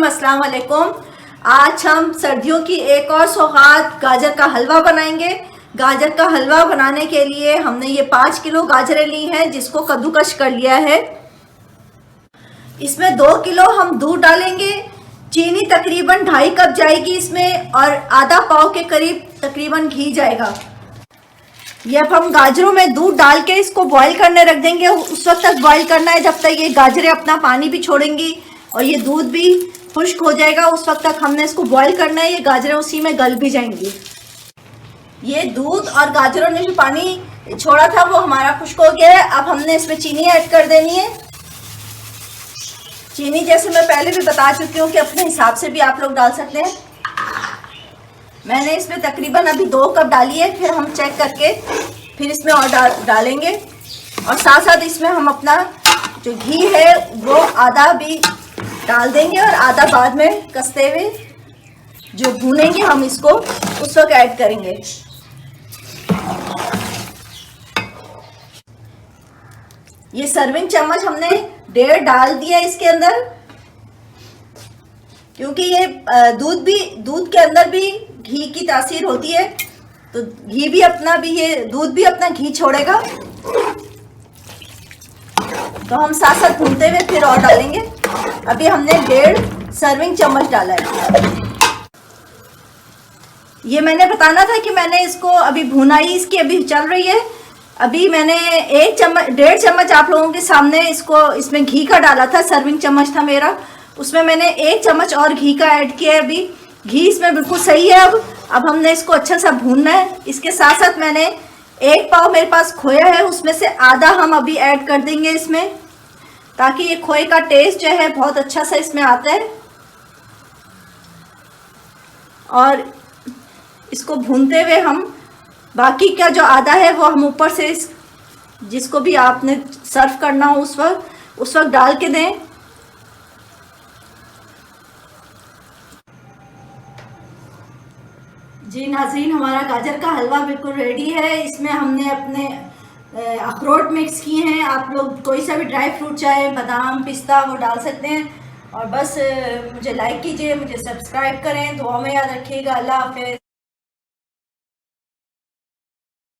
नाज़रीन अस्सलाम वालेकुम। आज हम सर्दियों की एक और सौगात गाजर का हलवा बनाएंगे। गाजर का हलवा बनाने के लिए हमने ये 5 किलो गाजरें ली हैं जिसको कद्दूकश कर लिया है। इसमें 2 किलो हम दूध डालेंगे। चीनी तकरीबन 2.5 कप जाएगी इसमें और आधा पाव के करीब तकरीबन घी जाएगा। ये अब हम गाजरों में दूध डाल के इसको बॉईल करने रख देंगे। उस वक्त तक बॉईल करना है जब तक ये गाजरें अपना पानी भी छोड़ेंगी और ये दूध भी खुश्क हो जाएगा। उस वक्त तक हमने इसको बॉईल करना है। ये गाजरें उसी में गल भी जाएंगी। ये दूध और गाजरों ने जो पानी छोड़ा था वो हमारा खुश्क हो गया है। अब हमने इसमें चीनी ऐड कर देनी है। चीनी जैसे मैं पहले भी बता चुकी हूँ कि अपने हिसाब से भी आप लोग डाल सकते हैं। मैंने इसमें तकरीबन अभी 2 कप डाली है, फिर हम चेक करके फिर इसमें और डालेंगे। और साथ साथ इसमें हम अपना जो घी है वो आधा भी डाल देंगे और आधा बाद में कसते हुए जो भूनेंगे हम इसको उस वक्त ऐड करेंगे। ये सर्विंग चम्मच हमने 1.5 डाल दिया इसके अंदर, क्योंकि ये दूध के अंदर भी घी की तासीर होती है, तो घी भी अपना भी ये दूध भी अपना घी छोड़ेगा। तो हम साथ साथ भूनते हुए फिर और डालेंगे। अभी हमने 1.5 सर्विंग चम्मच डाला है। ये मैंने बताना था कि मैंने इसको अभी भुनाई इसकी अभी चल रही है। अभी मैंने 1.5 चम्मच आप लोगों के सामने इसमें घी का डाला था। सर्विंग चम्मच था मेरा, उसमें मैंने 1 चम्मच और घी का ऐड किया है। अभी घी इसमें बिल्कुल सही है। अब हमने इसको अच्छा सा भूनना है। इसके साथ साथ मैंने 1 पाव मेरे पास खोया है, उसमें से आधा हम अभी ऐड कर देंगे इसमें, ताकि ये खोए का टेस्ट जो है बहुत अच्छा सा इसमें आता है। और इसको भूनते हुए हम बाकी का जो आधा है वो हम ऊपर से जिसको भी आपने सर्व करना हो उस वक्त डाल के दें। जी नाज़रीन, हमारा गाजर का हलवा बिल्कुल रेडी है। इसमें हमने अपने अखरोट मिक्स किए हैं। आप लोग कोई सा भी ड्राई फ्रूट चाहे बादाम पिस्ता वो डाल सकते हैं। और बस मुझे लाइक कीजिए, मुझे सब्सक्राइब करें, दुआ में याद रखिएगा। अल्लाह हाफ़िज़।